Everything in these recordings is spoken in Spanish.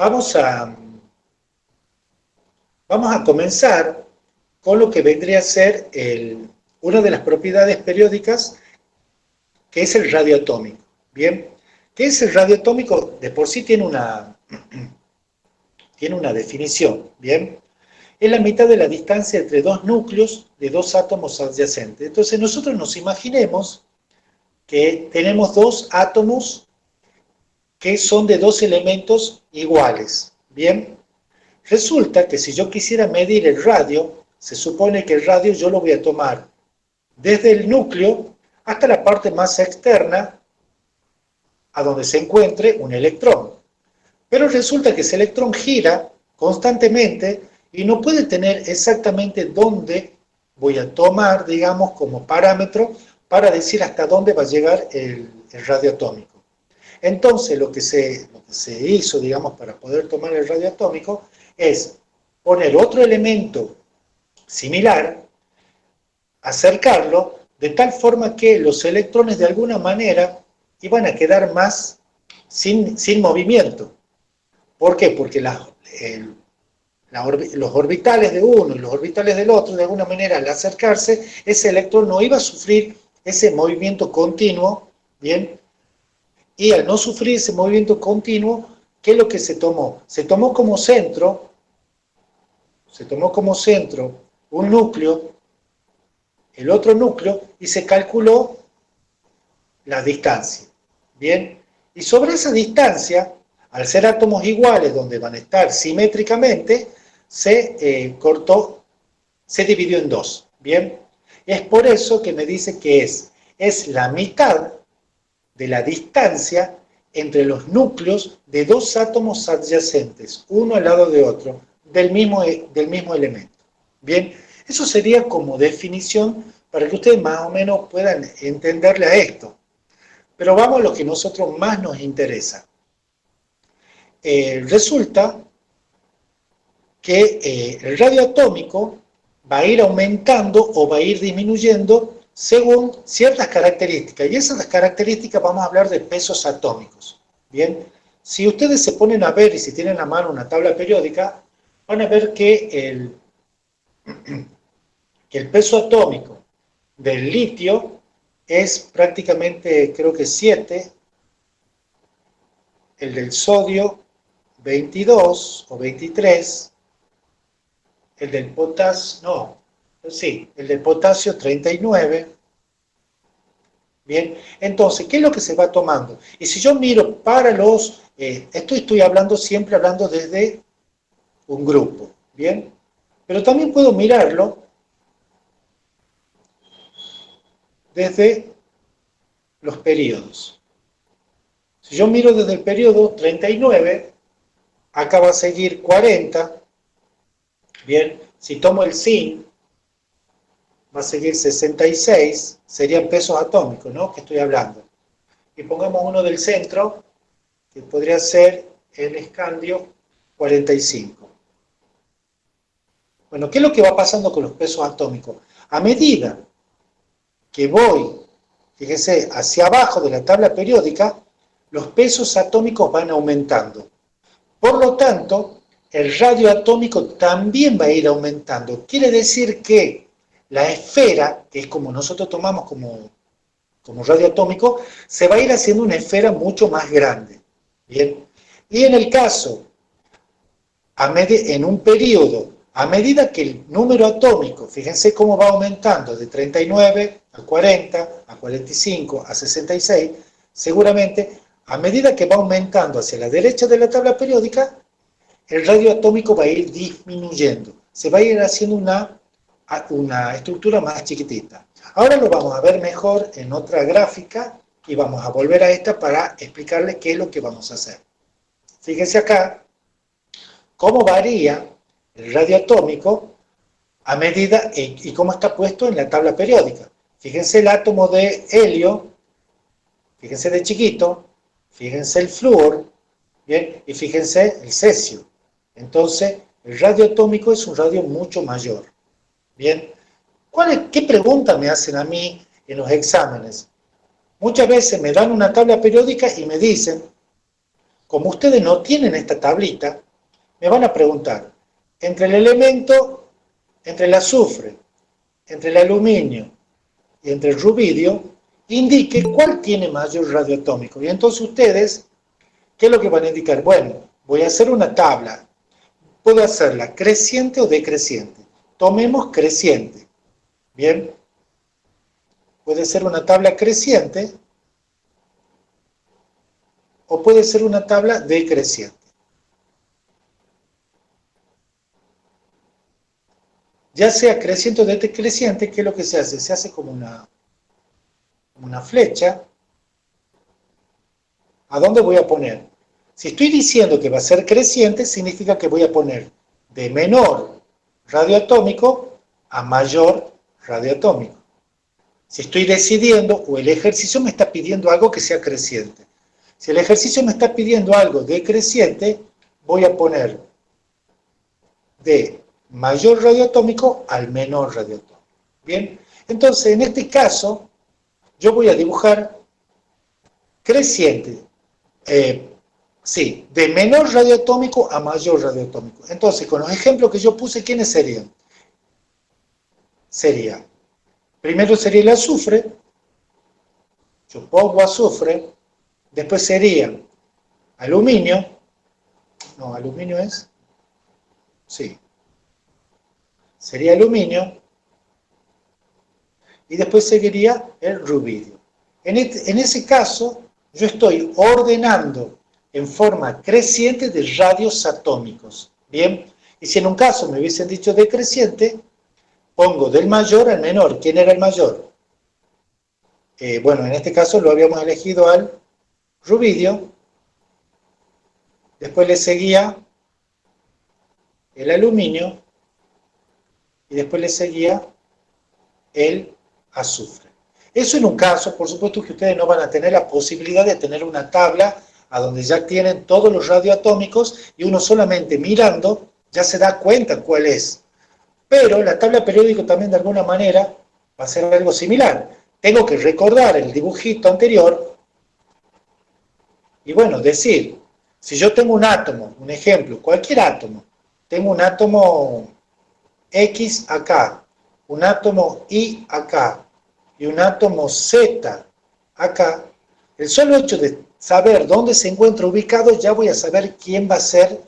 Vamos a, vamos a comenzar con lo que vendría a ser una de las propiedades periódicas, que es el radio atómico. Bien, ¿qué es el radio atómico? De por sí tiene una definición. Bien, es la mitad de la distancia entre dos núcleos de dos átomos adyacentes. Entonces nosotros nos imaginemos que tenemos dos átomos que son de dos elementos iguales. Bien, resulta que si yo quisiera medir el radio, se supone que el radio yo lo voy a tomar desde el núcleo hasta la parte más externa, a donde se encuentre un electrón. Pero resulta que ese electrón gira constantemente y no puede tener exactamente dónde voy a tomar, digamos, como parámetro para decir hasta dónde va a llegar el radio atómico. Entonces, lo que se hizo, digamos, para poder tomar el radio atómico es poner otro elemento similar, acercarlo, de tal forma que los electrones de alguna manera iban a quedar más sin movimiento. ¿Por qué? Porque los orbitales de uno y los orbitales del otro, de alguna manera, al acercarse, ese electrón no iba a sufrir ese movimiento continuo, ¿bien? Y al no sufrir ese movimiento continuo, ¿qué es lo que se tomó? Se tomó como centro un núcleo, el otro núcleo, y se calculó la distancia, ¿bien? Y sobre esa distancia, al ser átomos iguales, donde van a estar simétricamente, se dividió en dos, ¿bien? Es por eso que me dice que es la mitad de la distancia entre los núcleos de dos átomos adyacentes, uno al lado de otro, del mismo elemento. Bien, eso sería como definición para que ustedes más o menos puedan entenderle a esto. Pero vamos a lo que a nosotros más nos interesa. Resulta que el radio atómico va a ir aumentando o va a ir disminuyendo según ciertas características. Y esas características vamos a hablar de pesos atómicos. Bien, si ustedes se ponen a ver y si tienen a mano una tabla periódica, van a ver que el peso atómico del litio es prácticamente, creo que 7, el del sodio 22 o 23, el del potasio, el del potasio 39. Bien, entonces, ¿qué es lo que se va tomando? Y si yo miro para estoy siempre hablando desde un grupo, ¿bien? Pero también puedo mirarlo desde los periodos. Si yo miro desde el periodo 39, acá va a seguir 40, bien, si tomo el zinc, va a seguir 66, serían pesos atómicos, ¿no?, que estoy hablando. Y pongamos uno del centro, que podría ser el escandio 45. Bueno, ¿qué es lo que va pasando con los pesos atómicos? A medida que voy, fíjense, hacia abajo de la tabla periódica, los pesos atómicos van aumentando. Por lo tanto, el radio atómico también va a ir aumentando. Quiere decir que la esfera, que es como nosotros tomamos como radio atómico, se va a ir haciendo una esfera mucho más grande. Bien. Y en el caso, en un periodo, a medida que el número atómico, fíjense cómo va aumentando de 39 a 40, a 45, a 66, seguramente, a medida que va aumentando hacia la derecha de la tabla periódica, el radio atómico va a ir disminuyendo. Se va a ir haciendo una estructura más chiquitita. Ahora lo vamos a ver mejor en otra gráfica y vamos a volver a esta para explicarles qué es lo que vamos a hacer. Fíjense acá cómo varía el radio atómico a medida y cómo está puesto en la tabla periódica. Fíjense el átomo de helio, fíjense de chiquito, fíjense el flúor, ¿bien? Y fíjense el cesio. Entonces, el radio atómico es un radio mucho mayor. Bien, ¿qué pregunta me hacen a mí en los exámenes? Muchas veces me dan una tabla periódica y me dicen, como ustedes no tienen esta tablita, me van a preguntar, entre el elemento, entre el azufre, entre el aluminio y entre el rubidio, indique cuál tiene mayor radio atómico. Y entonces ustedes, ¿qué es lo que van a indicar? Bueno, voy a hacer una tabla. Puedo hacerla creciente o decreciente. Tomemos creciente. Bien. Puede ser una tabla creciente o puede ser una tabla decreciente. Ya sea creciente o decreciente, ¿qué es lo que se hace? Se hace como una flecha. ¿A dónde voy a poner? Si estoy diciendo que va a ser creciente, significa que voy a poner de menor radioatómico a mayor radioatómico. Si estoy decidiendo o el ejercicio me está pidiendo algo que sea creciente. Si el ejercicio me está pidiendo algo decreciente, voy a poner de mayor radioatómico al menor radioatómico. Bien, entonces en este caso yo voy a dibujar creciente. Sí, de menor radioatómico a mayor radioatómico. Entonces, con los ejemplos que yo puse, ¿quiénes serían? Primero sería el azufre, yo pongo azufre, después sería aluminio, no, aluminio es, sí, sería aluminio, y después seguiría el rubidio. En ese caso, yo estoy ordenando en forma creciente de radios atómicos. Bien, y si en un caso me hubiesen dicho decreciente, pongo del mayor al menor. ¿Quién era el mayor? Bueno, en este caso lo habíamos elegido al rubidio, después le seguía el aluminio y después le seguía el azufre. Eso en un caso, por supuesto que ustedes no van a tener la posibilidad de tener una tabla a donde ya tienen todos los radioatómicos y uno solamente mirando ya se da cuenta cuál es. Pero la tabla periódica también de alguna manera va a ser algo similar. Tengo que recordar el dibujito anterior y bueno, decir, si yo tengo un átomo, un ejemplo, cualquier átomo, tengo un átomo X acá, un átomo Y acá y un átomo Z acá, el solo hecho de saber dónde se encuentra ubicado, ya voy a saber quién va a ser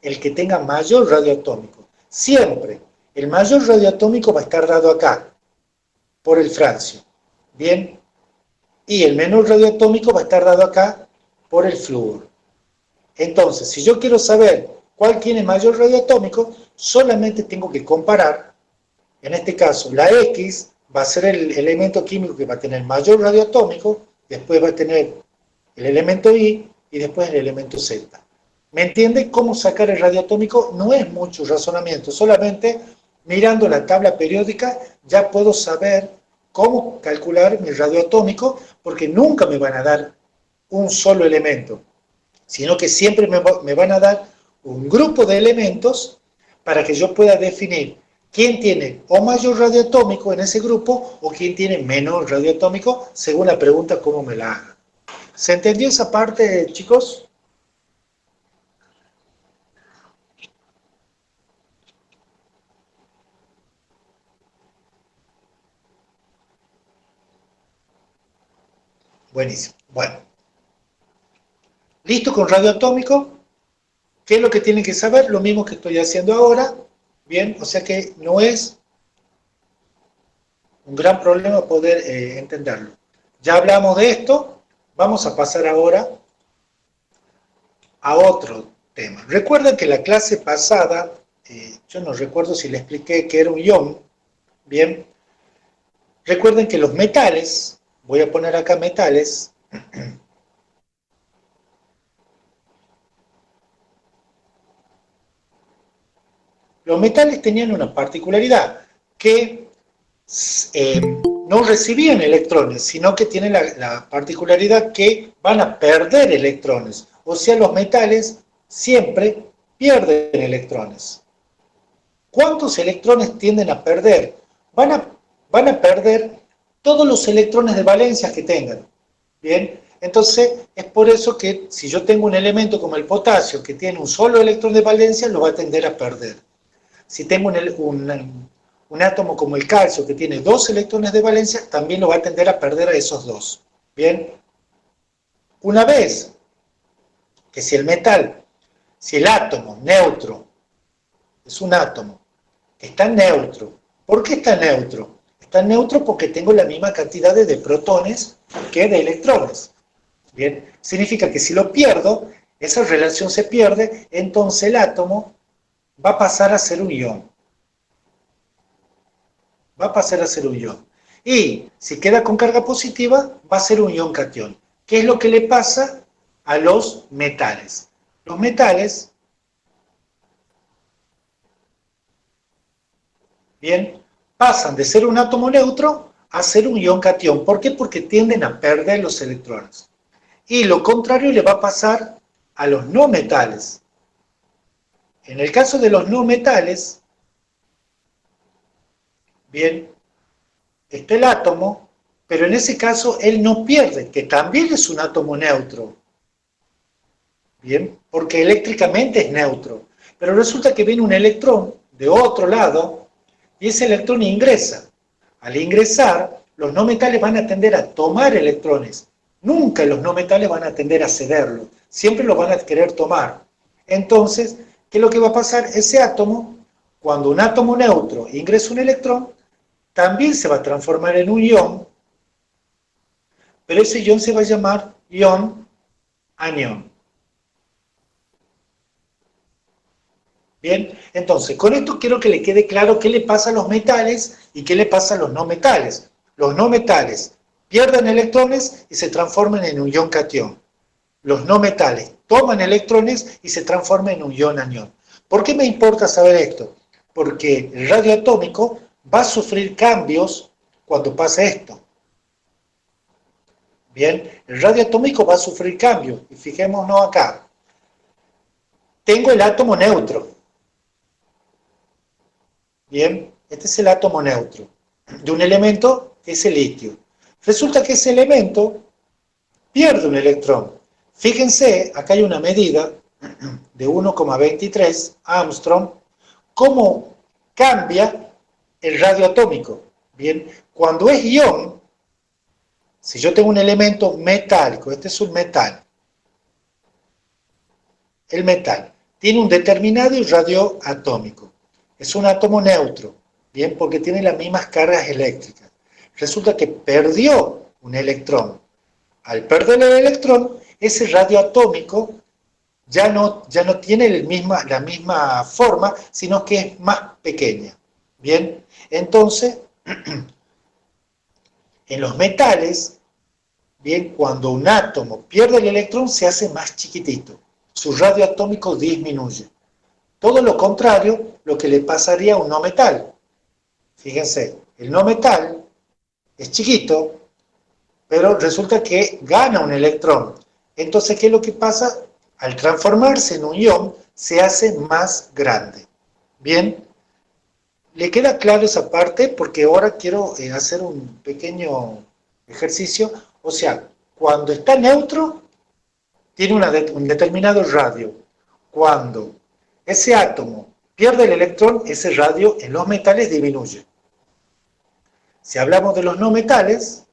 el que tenga mayor radioatómico. Siempre, el mayor radioatómico va a estar dado acá, por el francio. Bien, y el menor radioatómico va a estar dado acá, por el flúor. Entonces, si yo quiero saber cuál tiene mayor radioatómico, solamente tengo que comparar. En este caso, la X va a ser el elemento químico que va a tener mayor radioatómico, después va a tener el elemento Y y después el elemento Z. ¿Me entiende cómo sacar el radioatómico? No es mucho razonamiento, solamente mirando la tabla periódica ya puedo saber cómo calcular mi radioatómico, porque nunca me van a dar un solo elemento, sino que siempre me van a dar un grupo de elementos para que yo pueda definir quién tiene o mayor radioatómico en ese grupo o quién tiene menor radioatómico según la pregunta como me la hagan. ¿Se entendió esa parte, chicos? Buenísimo. Bueno, ¿listo con radioatómico? ¿Qué es lo que tienen que saber? Lo mismo que estoy haciendo ahora. Bien, o sea que no es un gran problema poder entenderlo. Ya hablamos de esto, vamos a pasar ahora a otro tema. Recuerden que la clase pasada, yo no recuerdo si le expliqué que era un ion, bien. Recuerden que los metales, voy a poner acá metales, los metales tenían una particularidad, que no recibían electrones, sino que tienen la particularidad que van a perder electrones. O sea, los metales siempre pierden electrones. ¿Cuántos electrones tienden a perder? Van a perder todos los electrones de valencia que tengan. Bien, Entonces, es por eso que si yo tengo un elemento como el potasio que tiene un solo electrón de valencia, lo va a tender a perder. Si tengo un átomo como el calcio que tiene dos electrones de valencia, también lo va a tender a perder a esos dos. Bien, una vez que si el átomo neutro es un átomo que está neutro, ¿por qué está neutro? Está neutro porque tengo la misma cantidad de protones que de electrones. Bien, significa que si lo pierdo, esa relación se pierde, entonces el átomo va a pasar a ser un ion. Va a pasar a ser un ion. Y si queda con carga positiva, va a ser un ion catión. ¿Qué es lo que le pasa a los metales? Los metales, bien, pasan de ser un átomo neutro a ser un ion catión. ¿Por qué? Porque tienden a perder los electrones. Y lo contrario le va a pasar a los no metales. En el caso de los no metales, bien, está el átomo, pero en ese caso él no pierde, que también es un átomo neutro. Bien, porque eléctricamente es neutro. Pero resulta que viene un electrón de otro lado y ese electrón ingresa. Al ingresar, los no metales van a tender a tomar electrones. Nunca los no metales van a tender a cederlo. Siempre los van a querer tomar. Entonces, ¿qué es lo que va a pasar? Ese átomo, cuando un átomo neutro ingresa un electrón, también se va a transformar en un ion, pero ese ion se va a llamar ion anión. Bien, entonces, con esto quiero que le quede claro qué le pasa a los metales y qué le pasa a los no metales. Los no metales pierden electrones y se transforman en un ion catión. Los no metales toman electrones y se transforman en un ion anión. ¿Por qué me importa saber esto? Porque el radio atómico va a sufrir cambios cuando pase esto. Bien, el radio atómico va a sufrir cambios. Y fijémonos acá. Tengo el átomo neutro. Bien, este es el átomo neutro de un elemento que es el litio. Resulta que ese elemento pierde un electrón. Fíjense, acá hay una medida de 1,23 Armstrong, cómo cambia el radio atómico. Bien, cuando es ion, si yo tengo un elemento metálico, este es un metal, el metal tiene un determinado radio atómico. Es un átomo neutro, bien, porque tiene las mismas cargas eléctricas. Resulta que perdió un electrón. Al perder el electrón, ese radio atómico ya no tiene la misma forma, sino que es más pequeña. Bien, entonces, en los metales, bien, cuando un átomo pierde el electrón, se hace más chiquitito. Su radio atómico disminuye. Todo lo contrario, lo que le pasaría a un no metal. Fíjense, el no metal es chiquito, pero resulta que gana un electrón. Entonces, ¿qué es lo que pasa? Al transformarse en un ion, se hace más grande. Bien, ¿le queda claro esa parte? Porque ahora quiero hacer un pequeño ejercicio. O sea, cuando está neutro, tiene un determinado radio. Cuando ese átomo pierde el electrón, ese radio en los metales disminuye. Si hablamos de los no metales,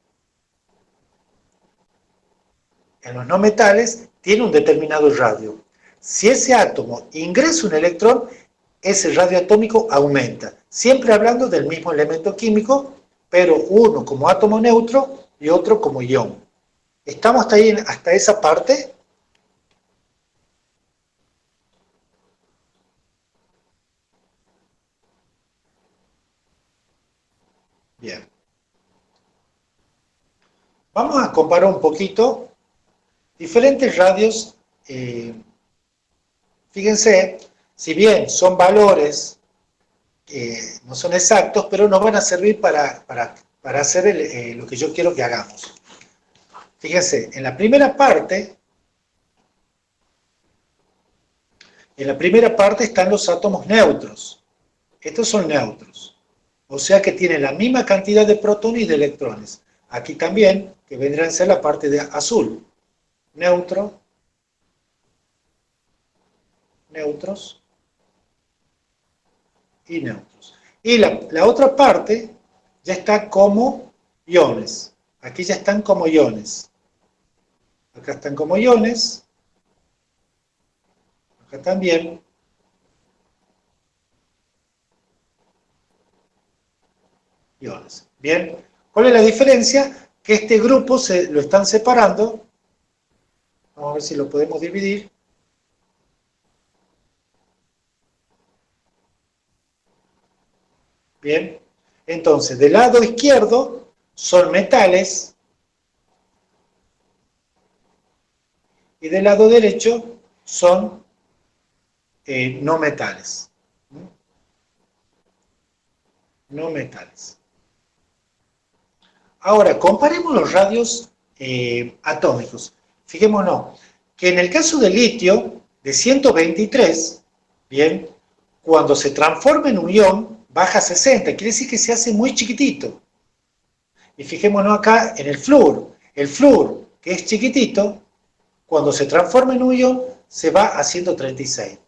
en los no metales tiene un determinado radio. Si ese átomo ingresa un electrón, ese radio atómico aumenta. Siempre hablando del mismo elemento químico, pero uno como átomo neutro y otro como ion. ¿Estamos hasta esa parte? Bien. Vamos a comparar un poquito diferentes radios. Fíjense, si bien son valores no son exactos, pero nos van a servir para hacer lo que yo quiero que hagamos. Fíjense, en la primera parte están los átomos neutros. Estos son neutros. O sea que tienen la misma cantidad de protones y de electrones. Aquí también, que vendrán a ser la parte de azul. neutro, neutros y neutros. Y la otra parte ya está como iones. Aquí ya están como iones. Acá están como iones. Acá también. Iones. Bien. ¿Cuál es la diferencia? Que este grupo lo están separando. Vamos a ver si lo podemos dividir. Bien. Entonces, del lado izquierdo son metales y del lado derecho son no metales. No metales. Ahora, comparemos los radios atómicos. Fijémonos que en el caso del litio, de 123, bien, cuando se transforma en un ion, baja a 60, quiere decir que se hace muy chiquitito. Y fijémonos acá en el flúor. El flúor, que es chiquitito, cuando se transforma en un ion, se va a 136.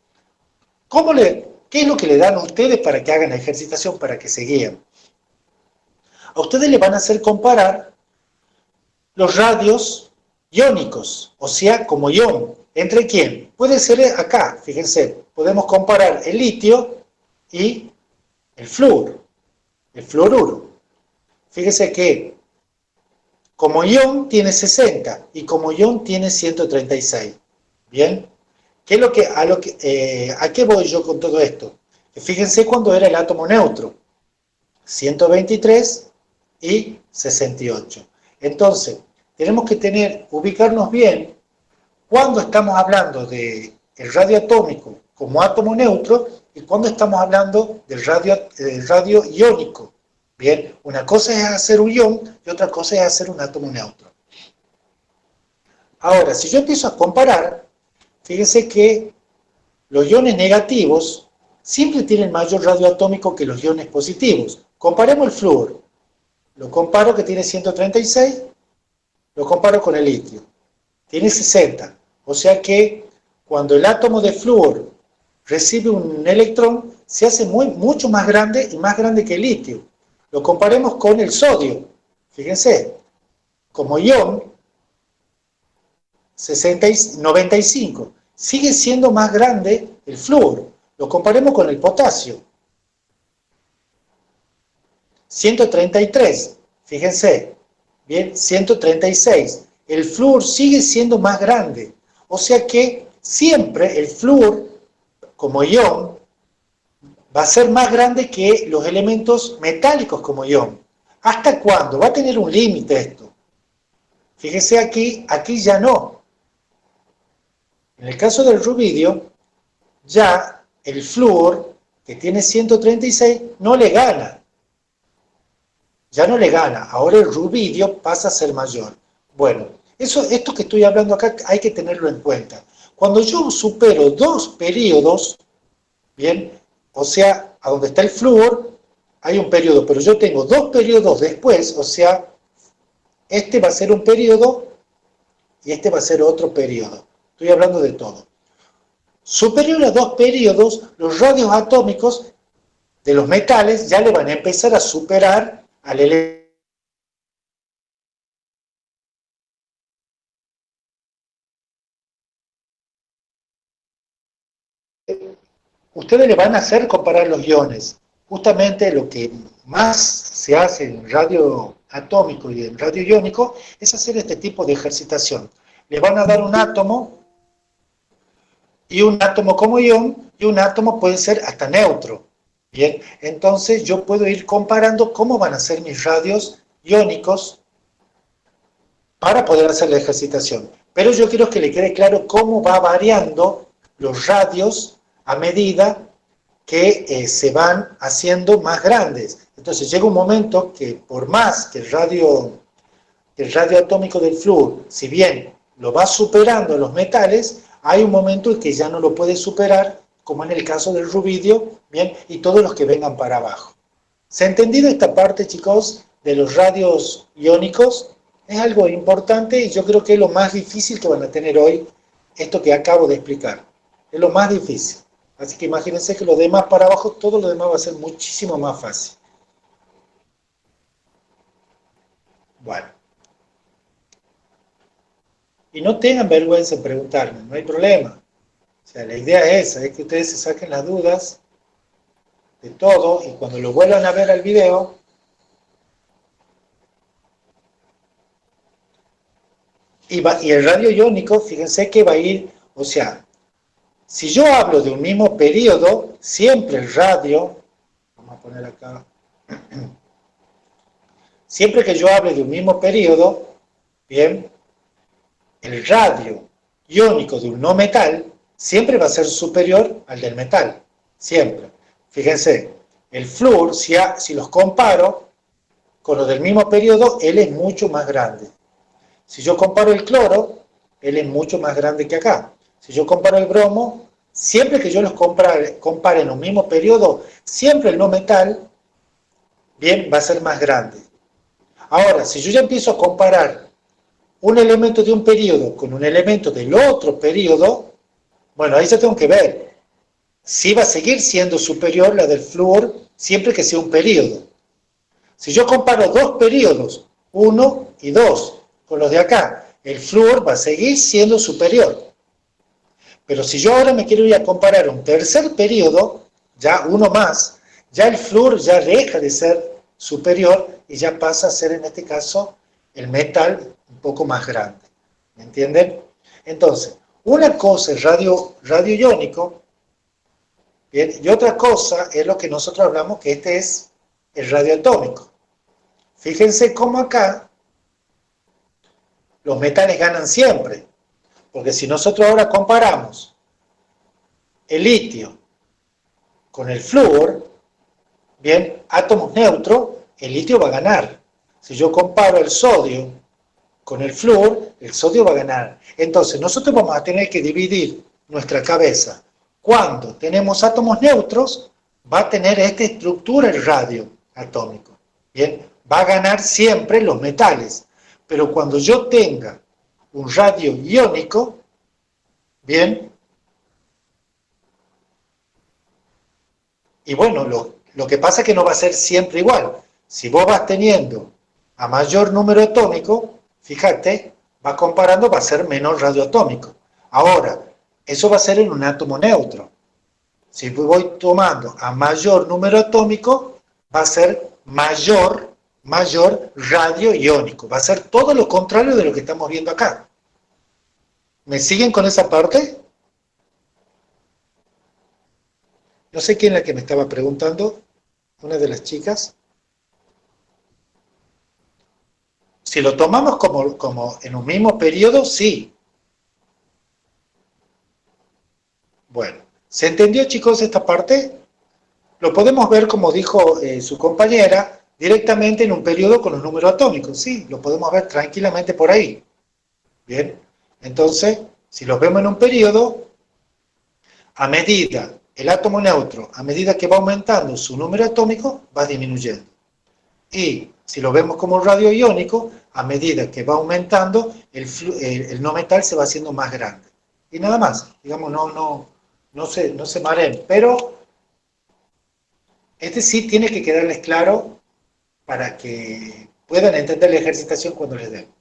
¿Qué es lo que le dan a ustedes para que hagan la ejercitación, para que se guíen? A ustedes le van a hacer comparar los radios iónicos, o sea, como ion. ¿Entre quién? Puede ser acá, fíjense, podemos comparar el litio y el flúor, el fluoruro. Fíjense que como ion tiene 60 y como ion tiene 136. ¿Bien? ¿Qué es ¿A qué voy yo con todo esto? Fíjense cuando era el átomo neutro, 123 y 68. Entonces, tenemos que ubicarnos bien cuando estamos hablando del radio atómico como átomo neutro y cuando estamos hablando del radio iónico. Bien, una cosa es hacer un ion y otra cosa es hacer un átomo neutro. Ahora, si yo empiezo a comparar, fíjense que los iones negativos siempre tienen mayor radio atómico que los iones positivos. Comparemos el flúor. Lo comparo que tiene 136, lo comparo con el litio. Tiene 60. O sea que cuando el átomo de flúor recibe un electrón, se hace mucho más grande y más grande que el litio. Lo comparemos con el sodio. Fíjense, como ion, 95. Sigue siendo más grande el flúor. Lo comparemos con el potasio. 133. Fíjense. Bien, 136. El flúor sigue siendo más grande. O sea que siempre el flúor, como ion, va a ser más grande que los elementos metálicos como ion. ¿Hasta cuándo? Va a tener un límite esto. Fíjense aquí ya no. En el caso del rubidio, ya el flúor, que tiene 136, no le gana. Ya no le gana. Ahora el rubidio pasa a ser mayor. Bueno, esto que estoy hablando acá hay que tenerlo en cuenta. Cuando yo supero 2 periodos, bien, o sea, a donde está el flúor, hay un periodo, pero yo tengo 2 periodos después, o sea, este va a ser un periodo y este va a ser otro periodo. Estoy hablando de todo. Superior a 2 periodos, los radios atómicos de los metales ya le van a empezar a superar al elemento. Ustedes le van a hacer comparar los iones. Justamente lo que más se hace en radio atómico y en radio iónico es hacer este tipo de ejercitación. Le van a dar un átomo y un átomo como ion y un átomo puede ser hasta neutro. Bien, entonces yo puedo ir comparando cómo van a ser mis radios iónicos para poder hacer la ejercitación. Pero yo quiero que le quede claro cómo va variando los radios a medida que se van haciendo más grandes. Entonces llega un momento que por más que el radio atómico del flúor, si bien lo va superando a los metales, hay un momento en que ya no lo puede superar, como en el caso del rubidio, bien, y todos los que vengan para abajo. ¿Se ha entendido esta parte, chicos, de los radios iónicos? Es algo importante y yo creo que es lo más difícil que van a tener hoy, esto que acabo de explicar. Es lo más difícil. Así que imagínense que lo demás para abajo, todo lo demás va a ser muchísimo más fácil. Bueno, y no tengan vergüenza en preguntarme, no hay problema. O sea, la idea es esa, es que ustedes se saquen las dudas de todo y cuando lo vuelvan a ver al video, y el radio iónico, fíjense que va a ir, o sea, si yo hablo de un mismo periodo, siempre el radio, vamos a poner acá, siempre que yo hable de un mismo periodo, bien, el radio iónico de un no metal siempre va a ser superior al del metal, siempre. Fíjense, el flúor, si los comparo con los del mismo periodo, él es mucho más grande. Si yo comparo el cloro, él es mucho más grande que acá. Si yo comparo el bromo, siempre que yo los compare en un mismo periodo, siempre el no metal, bien, va a ser más grande. Ahora, si yo ya empiezo a comparar un elemento de un periodo con un elemento del otro periodo, bueno, ahí ya tengo que ver si va a seguir siendo superior la del flúor siempre que sea un periodo. Si yo comparo dos periodos, 1 y 2, con los de acá, el flúor va a seguir siendo superior. Pero si yo ahora me quiero ir a comparar un tercer periodo, ya uno más, ya el flúor ya deja de ser superior y ya pasa a ser en este caso el metal un poco más grande. ¿Me entienden? Entonces, una cosa es radio iónico, bien, y otra cosa es lo que nosotros hablamos que este es el radioatómico. Fíjense cómo acá los metales ganan siempre, porque si nosotros ahora comparamos el litio con el flúor, bien, átomos neutros, el litio va a ganar. Si yo comparo el sodio con el flúor, el sodio va a ganar. Entonces, nosotros vamos a tener que dividir nuestra cabeza. Cuando tenemos átomos neutros, va a tener esta estructura el radio atómico. Bien, va a ganar siempre los metales. Pero cuando yo tenga un radio iónico, bien, y bueno, lo que pasa es que no va a ser siempre igual. Si vos vas teniendo a mayor número atómico, fíjate, va comparando, va a ser menor radioatómico. Ahora, eso va a ser en un átomo neutro. Si voy tomando a mayor número atómico, va a ser mayor radio iónico. Va a ser todo lo contrario de lo que estamos viendo acá. ¿Me siguen con esa parte? No sé quién es la que me estaba preguntando, una de las chicas. Si lo tomamos como en un mismo periodo, sí. Bueno, ¿se entendió, chicos, esta parte? Lo podemos ver, como dijo su compañera, directamente en un periodo con los números atómicos. Sí, lo podemos ver tranquilamente por ahí. Bien, entonces, si los vemos en un periodo, a medida, el átomo neutro, a medida que va aumentando su número atómico, va disminuyendo. Y si lo vemos como radio iónico, a medida que va aumentando, el no metal se va haciendo más grande. Y nada más, digamos, no se mareen. Pero este sí tiene que quedarles claro para que puedan entender la ejercitación cuando les den.